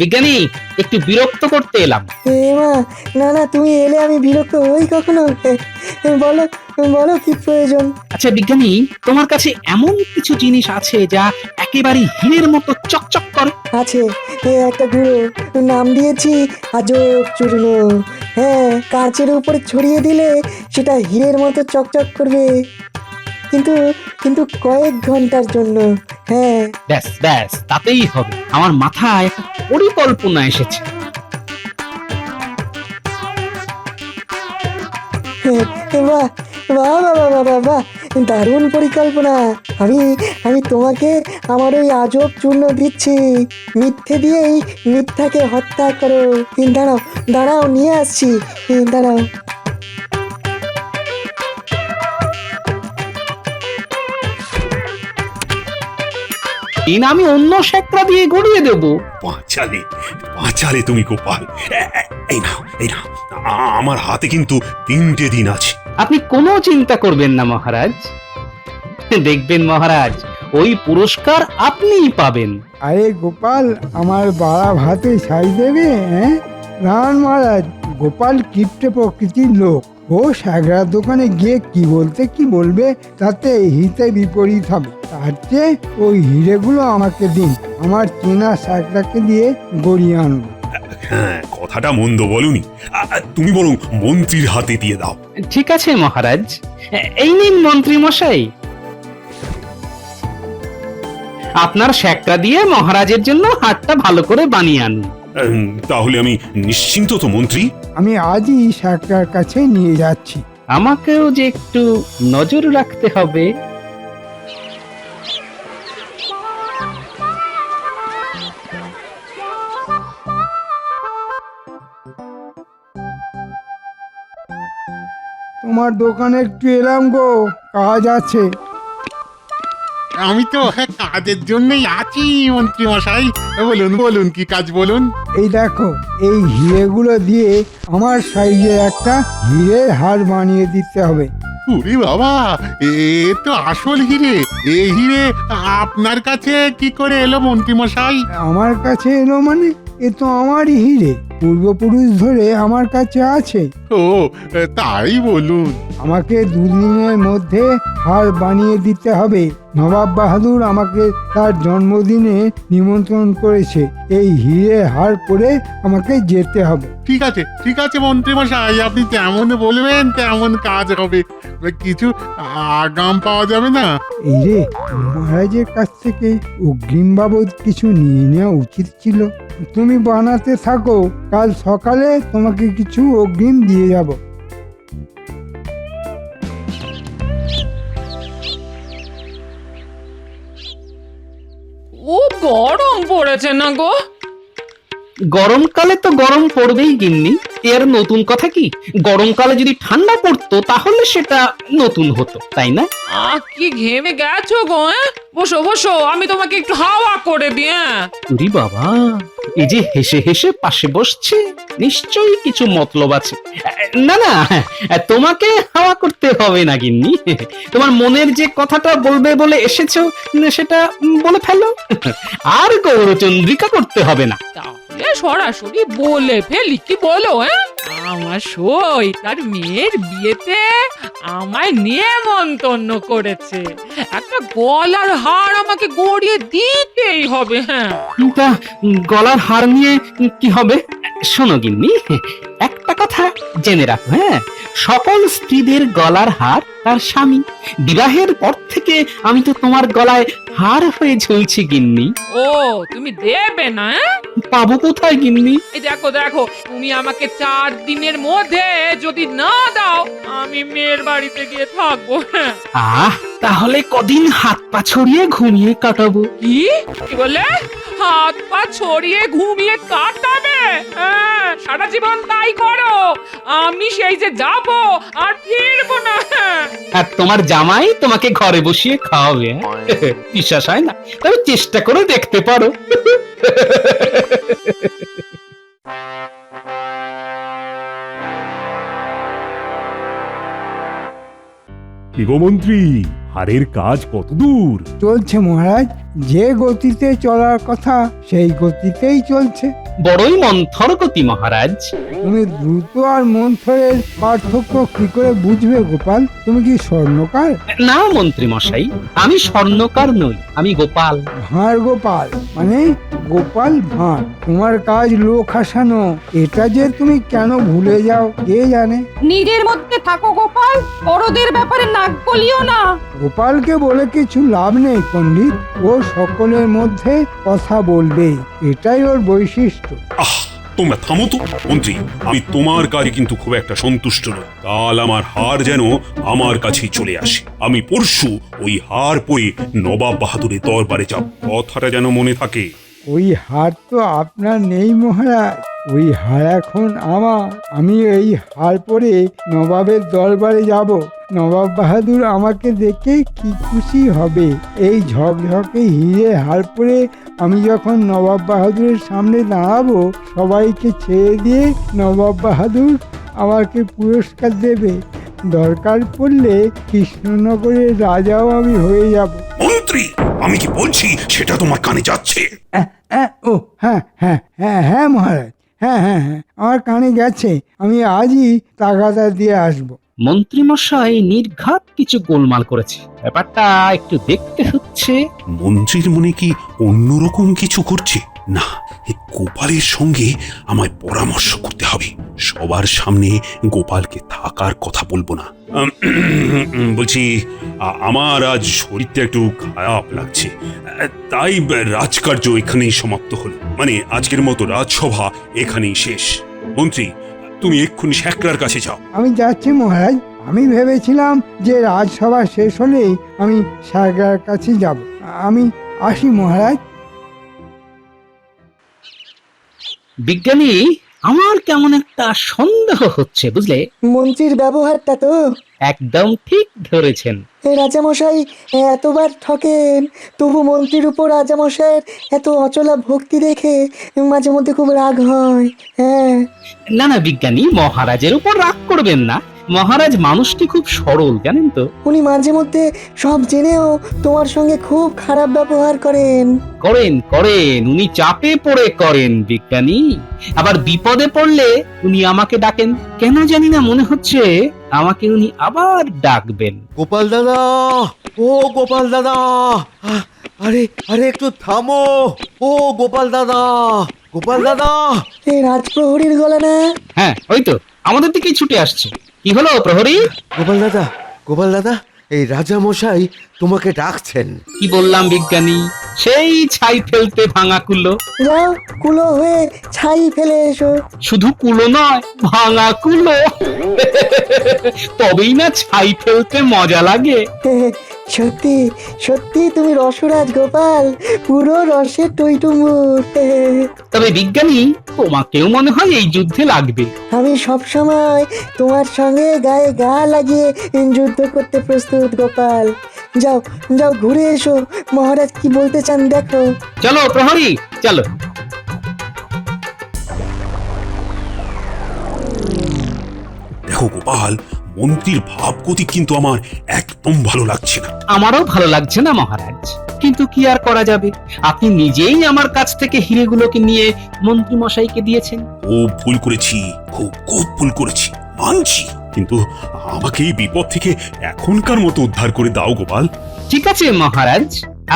বিজ্ঞানী, একটু বিরক্ত করতে এলাম। মা, না না, তুমি এলে আমি বিরক্ত হই কখনো? বলো, বলো কি প্রয়োজন? আচ্ছা বিজ্ঞানী, তোমার কাছে এমন কিছু জিনিস আছে যা একেবারে হীরের মতো চকচক করে? আছে, একটা গুঁড়ো, নাম দিয়েছি আজব চূর্ণ। হ্যাঁ, কাঁচের উপরে ছড়িয়ে দিলে সেটা হীরের মতো চকচক করবে, কিন্তু কিন্তু কয়েক ঘন্টার জন্য। হ্যাঁ। ব্যাস ব্যাস, তাতেই হবে। আমার মাথায় একটা পরিকল্পনা এসেছে। বাহ, বাহ বাহ বাহ বাহ বাহ, দারুণ পরিকল্পনা। আমি আমি তোমাকে আমার ওই আজব চূর্ণ দিচ্ছি। মিথ্যে দিয়েই মিথ্যাকে হত্যা করো। দাঁড়াও, দাঁড়াও, নিয়ে আসছি। দাঁড়াও। আমি অন্য শেকড়া দিয়ে গড়িয়ে দেবো। বাঁচালে, বাঁচালে তুমি গোপাল। এই নাও, এই নাও। আমার হাতে কিন্তু 3টে দিন আছে। আপনি কোনো চিন্তা করবেন না মহারাজ, দেখবেন মহারাজ, ওই পুরস্কার আপনিই পাবেন। আরে গোপাল, আমার বাড়া ভাতে ছাই দেবে? হ্যাঁ, রান মহারাজ, গোপাল কিপ্টে প্রকৃতির লোক। ও সাগরার দোকানে গিয়ে কি বলতে কি বলবে তাতে হিতে বিপরীত হবে। তার চেয়ে ওই হিরেগুলো আমাকে দিন, আমার চেনা সাগরাকে দিয়ে গড়িয়ে আনবো। হ্যাঁ, কথাটা মন্দ বলুনি। তুমি বরং মন্ত্রীর হাতে দিয়ে দাও। ঠিক আছে মহারাজ, এই নিন মন্ত্রী মশাই, আপনার শেকড়া দিয়ে মহারাজের জন্য হাটটা ভালো করে বানিয়ে আনুন। তাহলে আমি নিশ্চিন্ত তো মন্ত্রী? আমি আজই সাগরার কাছে নিয়ে যাচ্ছি। আমাকেও যে একটু নজর রাখতে হবে। তোমার দোকানে একটু এলাম গো, কাজ আছে। আমি তো কাজের জন্যই আছি মন্ত্রী মশাই। বলুন বলুন, কি কাজ বলুন। এই দেখো, এই হিরেগুলো দিয়ে আমার সাইজে একটা হিরের হার বানিয়ে দিতে হবে। ওরে বাবা, এ তো আসল হিরে। এই হিরে আপনার কাছে কি করে এলো মন্ত্রী মশাই? আমার কাছে এলো মানে? এ তো আমারই হিরে, পূর্বপুরুষ ধরে আমার কাছে আছে। ও, তাই বলুন। আমাকে দুদিনের মধ্যে হার বানিয়ে দিতে হবে। নবাব বাহাদুর আমাকে তার জন্মদিনে নিমন্ত্রণ করেছে। এই হিরে হার পরে আমাকে যেতে হবে। ঠিক আছে ঠিক আছে মন্ত্রী মশাই, আপনি যেমন বলবেন তেমন কাজ হবে। কিছু আগাম পাওয়া যাবে না? এই রে, মহারাজের কাছ থেকে অগ্রিম বাবদ কিছু নিয়ে নেওয়া উচিত ছিল। তুমি বানাতে থাকো, কাল সকালে তোমাকে কিছু অগ্রিম দিয়ে যাব। ও গরম পড়েছে না গো? গরমকালে তো গরম পড়বেই গিন্নি, এর নতুন কথা কি? গরমকালে যদি ঠান্ডা পড়তো তাহলে সেটা নতুন হতো, তাই না? কি ঘেমে গেছো গো? বসো বসো, আমি তোমাকে একটু হাওয়া করে দিই। উরি বাবা, এই যে হেসে হেসে পাশে বসছে, নিশ্চয়ই কিছু মতলব আছে। না না, তোমাকে হাওয়া করতে হবে না গিন্নি, তোমার মনের যে কথাটা বলবে বলে এসেছো সেটা বলে ফেলো, আর গৌরচন্দ্রিকা করতে হবে না। তাহলে সরাসরি বলে ফেলি, কি বলো? আমার সই তার মেয়ের বিয়েতে আমায় নিমন্ত্রণ করেছে। একটা গলার হার আমাকে গড়িয়ে দিতেই হবে। হ্যাঁ, তা গলার হার নিয়ে কি হবে? শোনো গিন্নি, একটা কথা জেনে রাখো, হ্যাঁ, সকল স্ত্রীদের গলার হার তার স্বামী। বিবাহের পর থেকে আমি তো তোমার গলায় হার হয়ে ঝুলছি গিন্নি। ও তুমি দেবে না? পাবো কোথায় গিন্নি? এই দেখো দেখো, তুমি আমাকে 4 দিনের মধ্যে যদি না দাও, আমি মেয়ের বাড়িতে গিয়ে থাকবো। হ্যাঁ। তাহলে কদিন হাত পা ছড়িয়ে ঘুমিয়ে কাটাবো। কি কি বলে? হাত পা ছড়িয়ে ঘুমিয়ে কাটাবে? হ্যাঁ, সারা জীবন তাই করো। আমি সেই যে যাব আর ফিরবো না। আর তোমার জামাই তোমাকে ঘরে বসিয়ে খাওয়াবে। বিশ্বাস হয় না? তবে চেষ্টা করে দেখতে পারো। মন্ত্রী, হারের কাজ কত দূর? চলছে মহারাজ, যে গতিতে চলার কথা সেই গতিতেই চলছে। বড়ই মন্থর গতি মহারাজ। তুমি দ্রুত আর মন্থরের পার্থক্য কি করে বুঝবে গোপাল? তুমি কি স্বর্ণকার? না মন্ত্রী মশাই, আমি স্বর্ণকার নই, আমি গোপাল। ভাঁড় গোপাল মানে গোপাল ভাঁড়। তোমার কাজ লোক হাসানো। এটা যে তুমি কেন ভুলে যাও কে জানে। নিজের মধ্যে থাকো গোপাল, বড়দের ব্যাপারে নাক গলিও না। গোপালকে বলে কিছু লাভ নেই পণ্ডিত, ও সকলের মধ্যে কথা বলবে, এটাই ওর বৈশিষ্ট্য। আহ, তোমরা থামো তো। মন্ত্রী, আমি তোমার কাজে কিন্তু খুব একটা সন্তুষ্ট নই। কাল আমার হার যেন আমার কাছেই চলে আসে। আমি পরশু ওই হার পরে নবাব বাহাদুরের দরবারে যাব, কথাটা যেন মনে থাকে। ওই হার তো আপনার নেই মহারাজ, ওই হার এখন আমার। আমি এই হার পরে নবাবের দরবারে যাব। নবাব বাহাদুর আমাকে দেখে কি খুশি হবে। এই ঝকঝকে হিরে হার পরে আমি যখন নবাব বাহাদুরের সামনে দাঁড়াবো, সবাইকে ছেড়ে দিয়ে নবাব বাহাদুর আমাকে পুরস্কার দেবে। দরকার পড়লে কৃষ্ণনগরের রাজাও আমি হয়ে যাব। মন্ত্রী, আমি কি বলছি সেটা তোমার কানে যাচ্ছে? ও হ্যাঁ হ্যাঁ হ্যাঁ হ্যাঁ মহারাজ, হ্যাঁ হ্যাঁ হ্যাঁ আমার কানে গেছে। আমি আজই তাগাদা দিয়ে আসবো। মন্ত্রী মশাই নির্ঘাত কিছু গোলমাল করেছে, ব্যাপারটা একটু দেখতে হচ্ছে। মন্ত্রীর মনে কি অন্যরকম কিছু করছে? না, এই গোপালের সঙ্গে আমায় পরামর্শ করতে হবে। সবার সামনে গোপালকে থাকার কথা বলবো না। বলছি, আমার আজ শরীরটা একটু খারাপ লাগছে, তাই রাজকার্য এখানেই সমাপ্ত হলো। মানে আজকের মতো রাজসভা এখানেই শেষ। মন্ত্রী, তুমি এক্ষুনি শ্যাকরার কাছে যাও। আমি যাচ্ছি মহারাজ। আমি ভেবেছিলাম যে রাজসভা শেষ হলেই আমি সাগরার কাছে যাব। আমি আসি মহারাজ। বিজ্ঞানী, আমার কেমন একটা সন্দেহ হচ্ছে বুঝলে। মন্ত্রীর ব্যবহারটা তো। একদম ঠিক ধরেছেন। রাজামশাই এতবার ঠকেন, তবু মন্ত্রীর উপর রাজামশাইয়ের এত অচলা ভক্তি দেখে মাঝে মধ্যে খুব রাগ হয়। হ্যাঁ, না না বিজ্ঞানী, মহারাজের উপর রাগ করবেন না। মহারাজ মানুষটি খুব সরল, জানেন তো। উনি মাঝে মধ্যে সব জেনেও তোমার সঙ্গে খুব খারাপ ব্যবহার করেন। করেন করেন, উনি চাপে পড়ে করেন বিজ্ঞানী। আবার বিপদে পড়লে উনি আমাকে ডাকেন। কেন জানি না মনে হচ্ছে আমাকে উনি আবার ডাকবেন। গোপাল দাদা, ও গোপাল দাদা, আরে আরে একটু থামো। ও গোপাল দাদা, গোপাল দাদা। এই রাজপ্রহরীর গলা না? হ্যাঁ, ওই তো আমাদের দিকেই ছুটে আসছে। কি হলো প্রহরী? গোপাল দাদা, গোপাল দাদা, এই রাজা মশাই তোমাকে ডাকছেন। কি বললাম বিজ্ঞানী, সেই ছাই ফেলতে ভাঙা কুলো। যাও, কুলো হয়ে ছাই ফেলে এসো। শুধু কুলো নয়, ভাঙা কুলো। তবেই না ছাই ফেলতে মজা লাগে। সত্যি সত্যি তুমি রসরাজ গোপাল, পুরো রসে টইটুম্বুর। তবে বিজ্ঞানী, তোমাকেও মনে হয় এই যুদ্ধে লাগবে। আমি সব সময় তোমার সঙ্গে গায়ে গা লাগিয়ে যুদ্ধ করতে প্রস্তুত গোপাল। যাও যাও, ঘুরে এসো, মহারাজ কি বলতে চান দেখো। চলো প্রহরী, চলো। দেখো গোপাল, মন্ত্রীর ভাবগতি কিন্তু আমার একদম ভালো লাগছে না। আমারও ভালো লাগছে না মহারাজ, কিন্তু কি আর করা যাবে। আপনি নিজেই আমার কাছ থেকে হিরেগুলোকে নিয়ে মন্ত্রী মশাইকে দিয়েছেন। খুব ভুল করেছি, খুব খুব ভুল করেছি, মানছি। কিন্তু আমাকে এই বিপদ থেকে এখনকার মতো উদ্ধার করে দাও গোপাল। ঠিক আছে মহারাজ,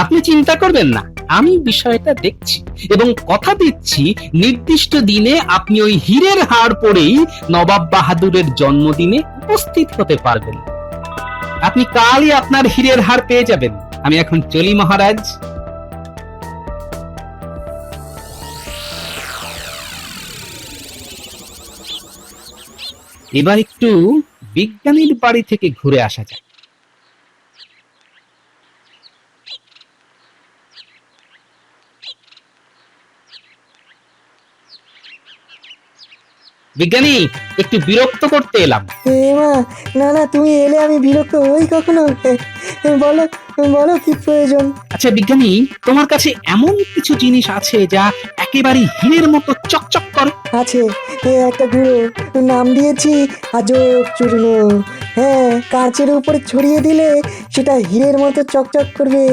আপনি চিন্তা করবেন না, আমি বিষয়টা দেখছি এবং কথা দিচ্ছি নির্দিষ্ট দিনে আপনি ওই হীরের হাড় পরেই নবাব বাহাদুরের জন্মদিনে উপস্থিত হতে পারবেন। আপনি কালই আপনার হীরের হাড় পেয়ে যাবেন। আমি এখন চলি মহারাজ। এবার একটু বিজ্ঞানীর বাড়ি থেকে ঘুরে আসা যাক। বিজ্ঞানী, একটু বিরক্ত করতে এলাম। মা, না না, তুমি এলে আমি বিরক্ত হই কখনো? বলো বলো, কি প্রয়োজন? আচ্ছা বিজ্ঞানী, তোমার কাছে এমন কিছু জিনিস আছে যা একেবারে হীরের মতো চকচক করে? আছে, একটা গুঁড়ো, নাম দিয়েছি আজব চূর্ণ। হ্যাঁ, কাঁচের উপরে ছড়িয়ে দিলে সেটা হীরের মতো চকচক করবে।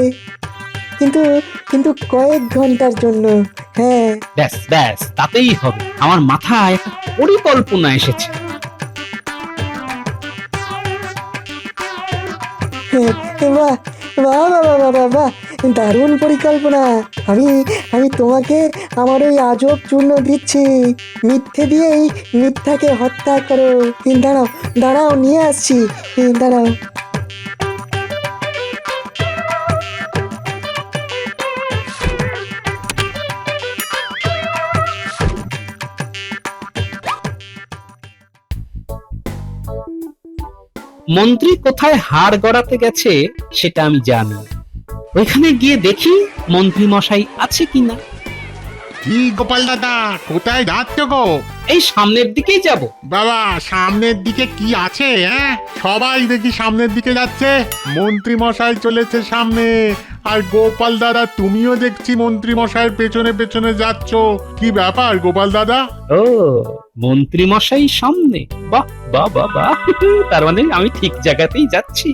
কিন্তু কিন্তু কয়েক ঘন্টার জন্য। হ্যাঁ ব্যাস ব্যাস, তাতেই হবে। আমার মাথায় একটা পরিকল্পনা এসেছে। বাহ বাহ বাহ বাহ বাহ বাহ, দারুণ পরিকল্পনা। আমি আমি তোমাকে আমার ওই আজব চূর্ণ দিচ্ছি। মিথ্যে দিয়েই মিথ্যাকে হত্যা করো। দাঁড়াও দাঁড়াও, নিয়ে আসছি, দাঁড়াও। মন্ত্রী কোথায় হাড় গড়াতে গেছে সেটা আমি জানি। ওইখানে গিয়ে দেখি মন্ত্রী মশাই আছে কিনা। কি গোপাল দাদা, কোথায় যাচ্ছ গো? এই সামনের দিকেই যাব। বাবা, সামনের দিকে কি আছে? হ্যাঁ, সবাই দেখি সামনের দিকে যাচ্ছে। মন্ত্রী মশাই চলেছে সামনে, আর গোপাল দাদা তুমিও দেখছি মন্ত্রী মশাইয়ের পেছনে পেছনে যাচ্ছ। কি ব্যাপার গোপাল দাদা? ও, মন্ত্রী মশাই সামনে? বাহ বাহ বাহ বাহ, তার মানে আমি ঠিক জায়গাতেই যাচ্ছি।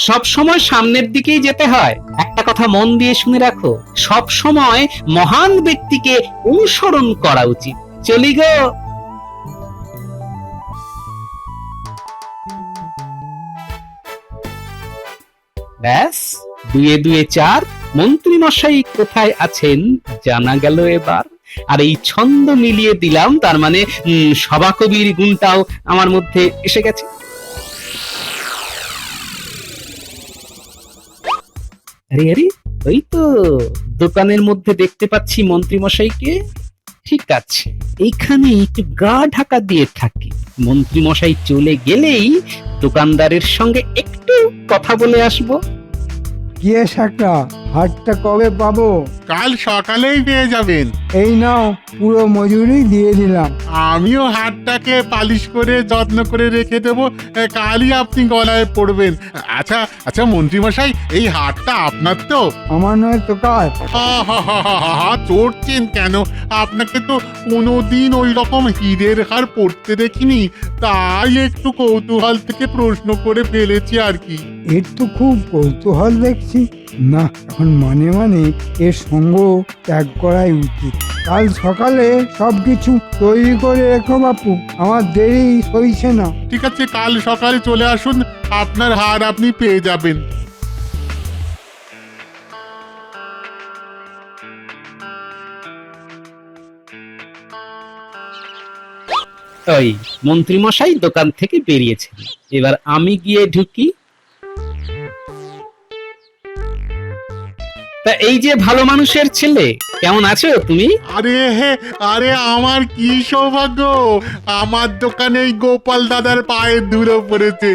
সব সময় সামনের দিকেই যেতে হয়। একটা কথা মন দিয়ে শুনে রাখো, সব সময় মহান ব্যক্তিকে অনুসরণ করা উচিত। চলি গো। ব্যাস, দুয়ে দুয়ে চার। মন্ত্রী মশাই কোথায় আছেন জানা গেল এবার। আর এই ছন্দ মিলিয়ে দিলাম, তার মানে সভাকবির গুণটাও আমার মধ্যে এসে গেছে। আরে আরে, ওই তো দোকানের মধ্যে দেখতে পাচ্ছি মন্ত্রী মশাইকে। ঠিক আছে, এইখানে একটু গা ঢাকা দিয়ে থাকি। মন্ত্রী মশাই চলে গেলেই দোকানদারের সঙ্গে একটু কথা বলে আসবো। গিয়ে শাকরা, হাটটা কবে পাবো? কাল সকালেই পেয়ে যাবেন। এই নাও, পুরো মজুরি দিয়ে দিলাম। আমিও হাতটাকে পালিশ করে যত্ন করে রেখে দেবো, কালই আপনি গলায় পড়বেন। আচ্ছা আচ্ছা মন্ত্রী মশাই, এই হাতটা আপনার তো? আমার নয় তো কার। চড়ছেন কেন? আপনাকে তো কোনোদিন ওই রকম হীরের হার পড়তে দেখিনি, তাই একটু কৌতূহল থেকে প্রশ্ন করে ফেলেছি আর কি। এর তো খুব কৌতূহল দেখছি। না, এখন মানে মানে এর সঙ্গ ত্যাগ করাই উচিত। কাল সকালে সবকিছু তৈরি করে রেখো বাপু, আমার দেরি সইছে না। ঠিক আছে, কাল সকালে চলে আসুন, আপনার হার আপনি পেয়ে যাবেন। ওই মন্ত্রী মশাই দোকান থেকে বেরিয়েছেন, এবার আমি গিয়ে ঢুকি। তা এই যে ভালো মানুষের ছেলে, কেমন আছো তুমি? আরে আমার কি সৌভাগ্য, আমার দোকানে এই গোপাল দাদার পায়ের ধুলো পড়েছে।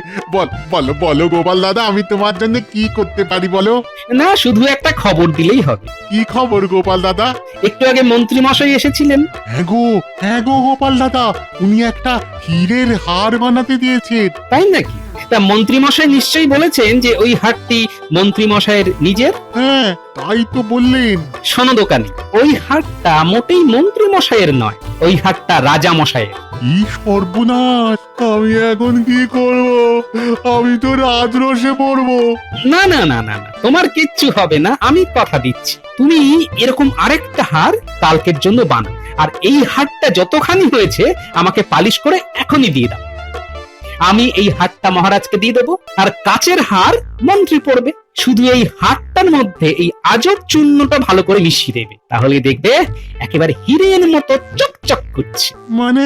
বলো বলো গোপাল দাদা, আমি তোমার জন্য কি করতে পারি বলো? না, শুধু একটা খবর দিলেই হবে। কি খবর গোপাল দাদা? একটু আগে মন্ত্রী মশাই এসেছিলেন। হ্যাঁ গো গোপাল দাদা, উনি একটা হীরের হার বানাতে দিয়েছেন। তাই নাকি? তা মন্ত্রী মশাই নিশ্চয়ই বলেছেন যে ওই হারটি মন্ত্রী মশাইয়ের নিজের। হ্যাঁ, তাই তো বললেন। শোনো দোকানি, ওই হারটা মোটেই মন্ত্রী মশাইয়ের নয়, ওই হারটা রাজা মশাইয়ের। কি সর্বনাশ, আমি এখন কি করব? আমি তো রাজরোষে পড়বো। না না না না না, তোমার কিচ্ছু হবে না, আমি কথা দিচ্ছি। তুমি এরকম আরেকটা হার কালকের জন্য বানাও, আর এই হারটা যতখানি হয়েছে আমাকে পালিশ করে এখনই দিয়ে দাও। আমি এই হারটা মহারাজকে দিয়ে দেবো, আর কাচের হার মন্ত্রী পড়বে। শুধু এই হারটার মধ্যে এই আজব চূর্ণটা ভালো করে মিশিয়ে দেবে, তাহলে দেখবে একেবারে হীরের মতো চকচক করছে। মানে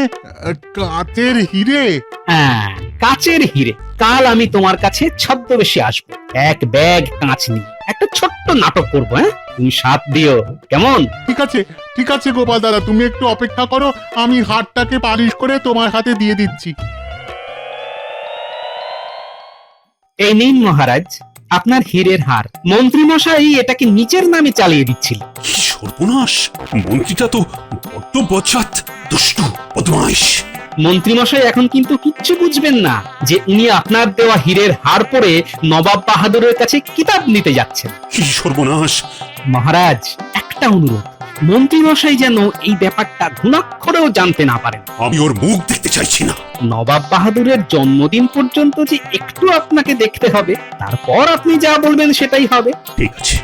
কাচের হিরে? হ্যাঁ, কাচের হিরে। কাল আমি তোমার কাছে ছদ্মবেশে আসবো, এক ব্যাগ কাঁচ নিয়ে একটা ছোট্ট নাটক করবো। হ্যাঁ, তুমি সাথ দিও, কেমন? ঠিক আছে গোপাল দাদা, তুমি একটু অপেক্ষা করো, আমি হারটাকে পালিশ করে তোমার হাতে দিয়ে দিচ্ছি। এই নিন মহারাজ, আপনার হীরের হার। মন্ত্রী মশাই এটাকে নিচের নামে চালিয়ে দিচ্ছিল। কি সর্বনাশ! মন্ত্রীটা তো বড্ড বজ্জাত, দুষ্টু, বদমাইশ। মন্ত্রী মশাই এখন কিন্তু কিচ্ছু বুঝবেন না যে উনি আপনার দেওয়া হীরের হার পরে নবাব বাহাদুরের কাছে কিতাব নিতে যাচ্ছেন। কি সর্বনাশ! মহারাজ, একটা অনুরোধ, মন্ত্রী মশাই যেন এই ব্যাপারটা ঘুণাক্ষরেও জানতে না পারেন। আমি ওর মুখ দেখতে চাইছি না। নবাব বাহাদুরের জন্মদিন পর্যন্ত যে একটু আপনাকে দেখতে হবে, তারপর আপনি যা বলবেন সেটাই হবে। ঠিক আছে,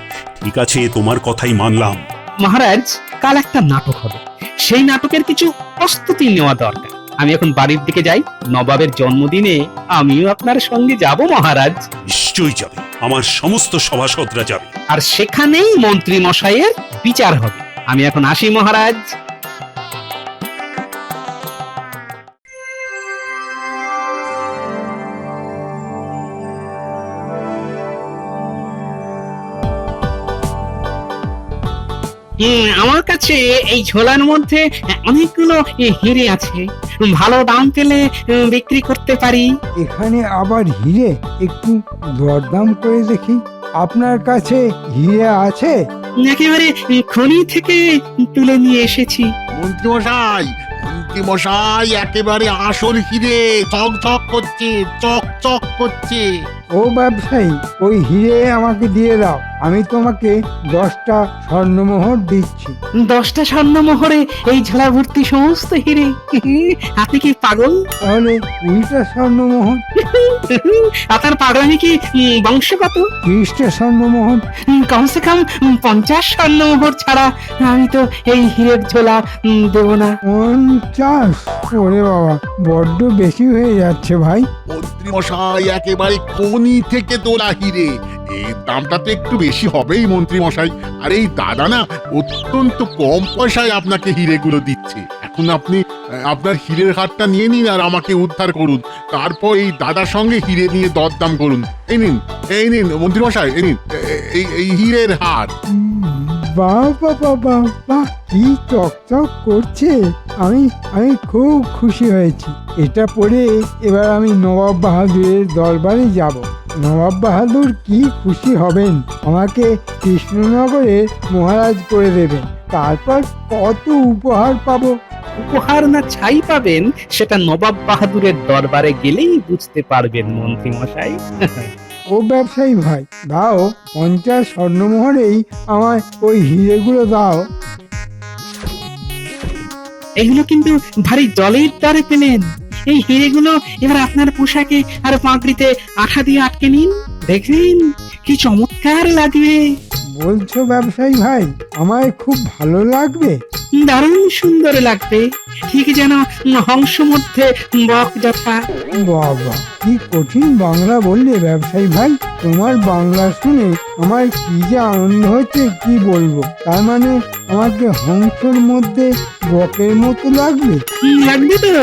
ঠিক আছে, তোমার কথাই মানলাম। মহারাজ, কাল একটা নাটক হবে, সেই নাটকের কিছু প্রস্তুতি নেওয়া দরকার। আমি এখন বাড়ির দিকে যাই। নবাবের জন্মদিনে আমিও আপনার সঙ্গে যাব মহারাজ। নিশ্চয়ই যাবে, আমার সমস্ত সভাসদরা যাবে। আর সেখানেই মন্ত্রী মশাইয়ের বিচার হবে। আমি এখন আসি মহারাজ। আমার কাছে এই ঝোলার মধ্যে অনেকগুলো হিরে আছে, ভালো দাম পেলে বিক্রি করতে পারি। এখানে আবার হিরে, একটু দরদাম করে দেখি। আপনার কাছে হিরে আছে? একেবারে খনি থেকে তুলে নিয়ে এসেছি। মন্ত্রীমশাই একেবারে আসল হিরে, চকচক করছে, চকচক করছে। ও ব্যবসায়ী, ওই হিরে আমাকে দিয়ে দাও, আমি তোমাকে 10টা স্বর্ণমোহর দিচ্ছি। 10টা স্বর্ণমোহরে এই ঝোলা ভর্তি সমস্ত হিরে? আপনি কি পাগল? তাহলে 20টা স্বর্ণমোহর। আপনার পাগলামি কি বংশগত? 30টা স্বর্ণমোহর। কমসে কম 50 স্বর্ণমোহর ছাড়া আমি তো এই হিরের ঝোলা দেব না। 50? ওরে বাবা, বড্ড বেশি হয়ে যাচ্ছে ভাই। মন্ত্রীমশাই একেবারে খনি থেকে তোলা হিরে, এর দামটা তো একটু বেশি হবেই মন্ত্রীমশাই। আর এই দাদা না অত্যন্ত কম পয়সায় আপনাকে হিরেগুলো দিচ্ছে। এখন আপনি আপনার হিরের হারটা নিয়ে নিন আর আমাকে উদ্ধার করুন। তারপর এই দাদার সঙ্গে হিরে নিয়ে দরদাম করুন। এই নিন মন্ত্রীমশাই, এই নিন এই হিরের হার। বাহ বাবা বাহ বাহ, কি চকচক করছে। আমি খুব খুশি হয়েছি। এটা পরে এবার আমি নবাব বাহাদুরের দরবারে যাব। নবাব বাহাদুর কি খুশি হবেন, আমাকে কৃষ্ণনগরের মহারাজ করে দেবেন। তারপর কত উপহার পাবো। উপহার না ছাই পাবেন সেটা নবাব বাহাদুরের দরবারে গেলেই বুঝতে পারবেন মন্ত্রী মশাই। ও ব্যবসায়ী ভাই, দাও 50 স্বর্ণমোহরেই আমার ওই হিরেগুলো দাও। এগুলো কিন্তু ভারী জলের দরে পেলেন। এই হিরেগুলো এবার আপনার পোশাকে আর পাগড়িতে আঠা দিয়ে আটকে নিন, দেখবেন কি চমৎকার লাগবে। বলছো ব্যবসায়ী ভাই, আমায় খুব ভালো লাগবে? দারুণ সুন্দর লাগবে, ঠিক যেন হংস মধ্যে বক যথা। বাবা, কি কঠিন বাংলা বললে ব্যবসায়ী ভাই। তোমার বাংলা শুনে আমার কি যে আনন্দ হচ্ছে কি বলবো। তার মানে আমাকে হংসর মধ্যে বকের মতো লাগবে? লাগবে তো,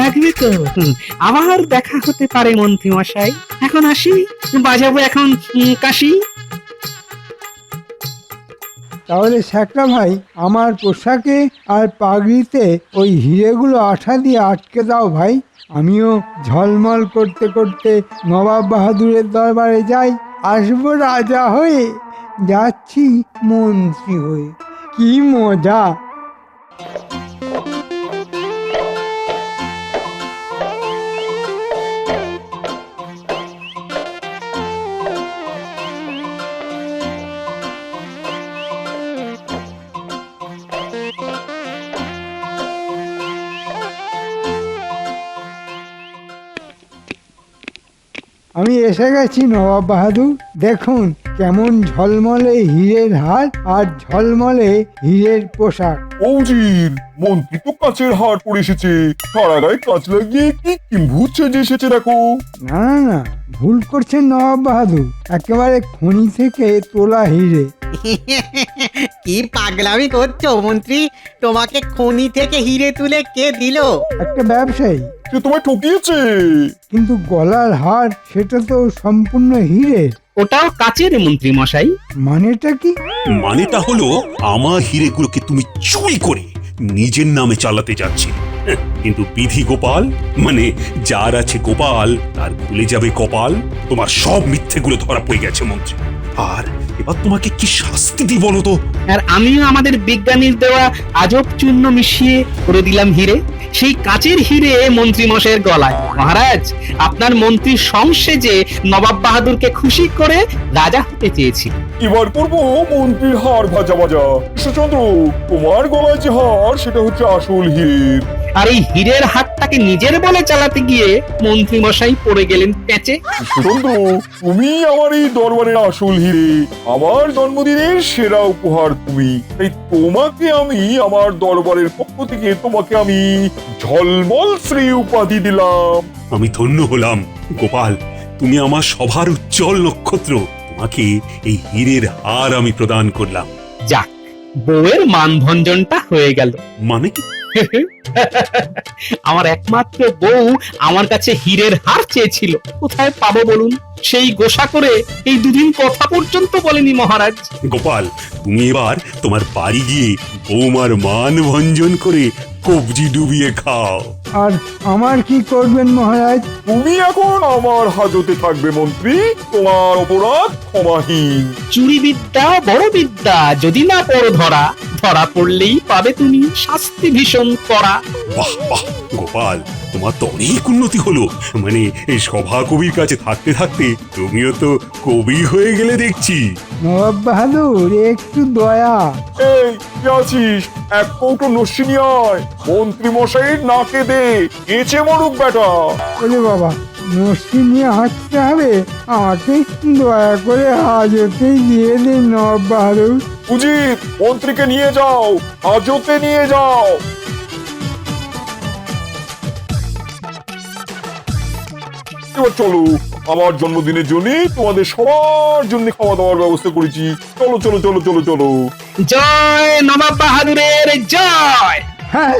লাগবে তো। আবার দেখা হতে পারে মন্ত্রী মশাই। এখন আসি, বাজাবো এখন কাশি। তাহলে শ্যাকরা ভাই, আমার পোশাকে আর পাগড়িতে ওই হিরেগুলো আঠা দিয়ে আটকে দাও ভাই। আমিও ঝলমল করতে করতে নবাব বাহাদুরের দরবারে যাই। আসবো রাজা হয়ে, যাচ্ছি মন্ত্রী হয়ে। কি মজা! আমি এসে গেছি নবাব বাহাদুর। দেখুন কেমন ঝলমলে হীরের হার আর ঝলমলে হীরের পোশাক। অজির মন্ত্রী তো কাচের হার পরে এসেছে, সারা গায়ে কাচ লাগিয়ে কি কিম্ভূত সেজে এসেছে দেখো। না না না, ভুল করছেন নবাব বাহাদুর, একেবারে খনি থেকে তোলা হিরে। কি পাগলামি করছো মন্ত্রী? তোমাকে খনি থেকে হিরে তুলে কে দিল? একটা ব্যবসায়ী। সে তোমায় ঠকিয়েছে। কিন্তু গলার হার সেটা তো সম্পূর্ণ হিরে। ওটাও কাচের মন্ত্রী মশাই। মানেটা কি? মানেটা হলো আমার হিরেগুলোকে তুমি চুরি করে নিজের নামে চালাতে যাচ্ছে। কিন্তু বিধি গোপাল, মানে যার আছে গোপাল তার ভুলে যাবে কপাল। তোমার সব মিথ্যেগুলো ধরা পড়ে গেছে মন্ত্রী। আর এবার তোমাকে কি শাস্তি দিই বলো তো? আর আমিও আমাদের বিজ্ঞানীর দেওয়া আজব চূর্ণ মিশিয়ে করে দিলাম হিরে। সেই কাচের হিরে মন্ত্রী মশাইয়ের গলায়। মহারাজ, আপনার মন্ত্রী সংসেজে নবাব বাহাদুরকে খুশি করে রাজা হতে চেয়েছি। এবার করবো মন্ত্রীর হার ভাজা ভাজা। কৃষ্ণচন্দ্র, তোমার গলায় যে হার সেটা হচ্ছে আসল হিরের। আর এই হীরের হাটটাকে নিজের বলে চালাতে গিয়ে মন্ত্রী মশাই পড়ে গেলেন প্যাঁচে। সুতন্ত্র, তুমি আমার এই দরবারের আসল হিরে, আমার জন্মদিনের সেরা উপহার তুমি। তাই তোমাকে আমি আমার দরবারের পক্ষ থেকে তোমাকে আমি ঝলমল শ্রী উপাধি দিলাম। আমি ধন্য হলাম গোপাল, তুমি আমার সভার উজ্জ্বল নক্ষত্র। তোমাকে এই হীরের হার আমি প্রদান করলাম। যাক, বউয়ের মানভঞ্জনটা হয়ে গেল। মানে আমার একমাত্র বউ আমার কাছে হীরের হার চেয়েছিল, কোথায় পাবো বলুন? সেই গোসা করে এই দুদিন কথা পর্যন্ত বলেনি মহারাজ। গোপাল, তুমি এবার তোমার বাড়ি গিয়ে বৌমার মান ভঞ্জন করে কবজি ডুবিয়ে খাও। আর আমার কি করবেন মহারাজ? তুমি এখন আমার হাজতে থাকবে মন্ত্রী, তোমার অপরাধ ক্ষমাহীন। চুরি বিদ্যা বড় বিদ্যা, যদি না পড়ো ধরা, ধরা পড়লেই পাবে তুমি শাস্তি ভীষণ করা। বাহ বাহ গোপাল, তোমার তো অনেক উন্নতি হলো। মানে এই সভা কবির কাছে থাকতে থাকতে তুমিও তো কবি হয়ে গেলে দেখছি। নবাব বাহাদুর, একটু দয়া। এই কে আছিস? এক কৌটো নস্যি নিয়ে আয়, মন্ত্রী মশাইয়ের নাকে দে, কেচে মরুক বেটা। ওরে বাবা, নস্যি নিয়ে হাঁটতে হবে? আমাকে দয়া করে হাজতেই দিয়ে দিন নবাব বাহাদুর। উজির, মন্ত্রীকে নিয়ে যাও, হাজতে নিয়ে যাও। এবার চলো, আমার জন্মদিনের জন্য তোমাদের সবার জন্য খাওয়া দাওয়ার ব্যবস্থা করেছি। চলো চলো চলো চলো চলো। জয় নবাব বাহাদুরের জয়। হ্যাঁ